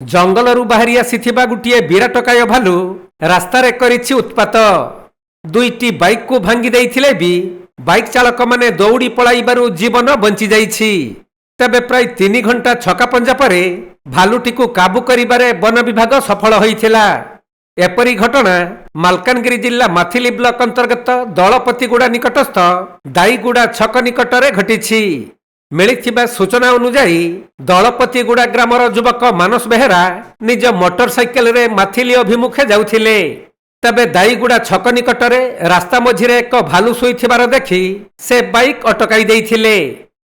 जंगलरू बाहरी आसीथिबा गुटिए विराटकाय भालू रास्तारे करिछि उत्पात। दुईटी बाइक को भांगी देइथिले भी बाइक चालक माने दौड़ी पळाइबारु जीवन बंची जाइछि। तेबे प्राय 3 घंटा छका पंजा परे भालुटी को काबू करिबारे वन विभाग सफल होइथिला। एपरी घटना मालकानगिरी जिल्ला माथिली ब्लॉक अंतर्गत दलपतिगुड़ा निकटस्थ दाईगुड़ा छक निकटरे घटिछि। मिलिथिबा सूचना अनुसार दलपतिगुड़ा ग्रामर युवक मानस बेहेरा निज मोटरसाइकेल रे माथिली अभिमुखे जाउथिले। तबे दाईगुड़ा छक निकटरे रास्ता मझिरे एक भालू शोइथिबार देखि से बाइक अटकाई देइथिले।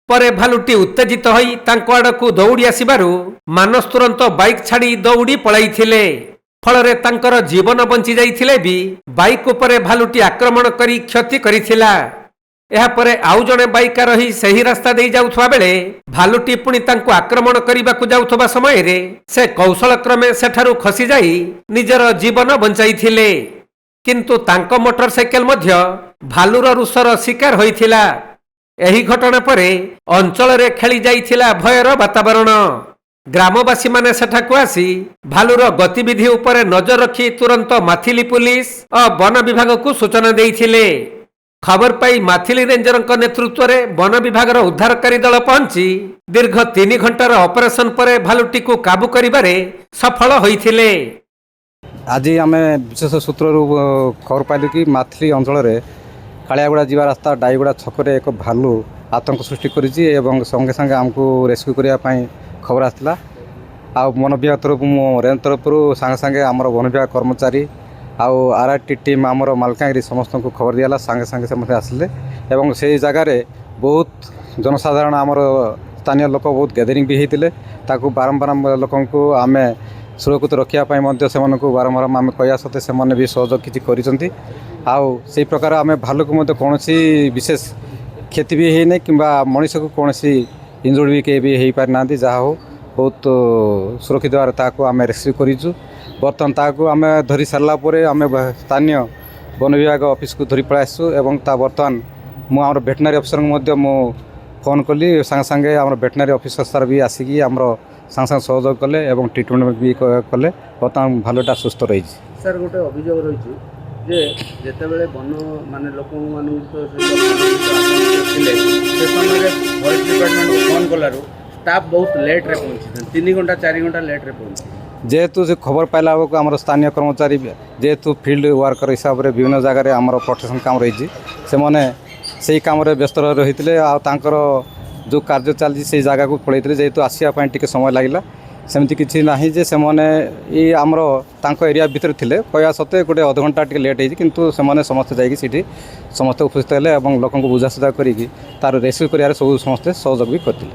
परे भालुटी उत्तेजित होई तांको आडकू दौड़ी आसिबारु मानस तुरंत बाइक छाड़ी दौड़ी पळाइथिले। फलरे तांकर जीवन बंची जाइथिले भी बाइक उपरे भालुटी आक्रमण करी क्षति करिथिला। एहा परे आउ जणे बाइकार रही सही रास्ता दे जाउथवा बेले भालुटी पुणी तांको आक्रमण करिबाकू जाउथबा समय रे से कौशल क्रमे सेठारु खसी जाई निजर जीवन बंचाइथिले। किंतु तांको मोटरसाइकेल मध्य भालुर रुषर शिकार होइथिला। एही घटना परे अंचल रे खेली जाइथिला भयर वातावरण। ग्रामवासी माने सेठाकू आसी भालुर गतिविधि उपरे नजर रखी तुरंत माथिली पुलिस और वन विभाग को सूचना देइथिले। खबर पाई माथिली रेंजर नेतृत्व में वन विभाग उद्धारकारी दल पहुंची दीर्घ 3 घंटार ऑपरेशन पर भालुटी को काबू करिबारे सफल होइथिले। आज आम विशेष सूत्र खबर पाइलु कि माथिली अंचल में कालियागुड़ा जीवा रास्ता डाईगुड़ा छकरे एक भालू आतंक सृष्टि करिछि एवं संगे संगे आमको रेस्क्यू करने खबर आसला। आ वन विभाग तरफ रेंज तरफ सांगे सांगे आमर वन विभाग कर्मचारी आउ आरआरटी टीम आमर मालकानगिरी समस्त को खबर दिला सांगे सांगे से आसिले एवं से जगार बहुत जनसाधारण आमर स्थानीय लोक बहुत गैदरिंग भी होते ताकू बारंबार लोक आम सुरक्षित रखापी से बारंबार आम कह सत्ते से भी सहयोग किसी कर प्रकार आम भालू को कौन विशेष क्षति भी होना कि मनीष को कौन इंजुरी भी कहीं भी हो पारि ना जहा हो बहुत सुरक्षित भाव ताकू आम रेस्क्यू करूँ। बर्तमान ताकू आम धरी सारा आम स्थानीय वन विभाग ऑफिस को धरी पलाई आसू एवं बर्तमान मुझे भेटनारी अफिसर मु फोन कली सांगे सांगे आम भेटनारी अफिसर सार भी आसिकी आम सांगे सांगे सहयोग कले एवं ट्रिटमेंट भी कले। बर्तमान भालुटा सुस्थ रही। सर गोटे अभियोग रही जे जेतेबेले वन माने लोक मानु से समय फॉरेस्ट डिपार्टमेंट को फोन कलारू स्टाफ बहुत लेट रे पहुंची 3 घंटा 4 घंटा लेट रे पहुंची। जेहेतु से खबर पाइला बेलू आम स्थानीय कर्मचारी जेहेतु फील्ड वर्कर हिसाब से विभिन्न जगार आम प्रोटेक्शन काम रही से कम व्यस्त रही जो कार्य चलती से जगह को पलैते जेहेतु आसवाई टी समय लगे सेमती किसी ना जे से आमर एरिया भितर थे कह सत्ते गोटे अध घंटा टे लेट होती किंतु से समस्ते जाइए समस्त उपस्थित है लोक बुझासुझा करी तार रेस्क्यू कर सब समस्ते सहयोग भी करते।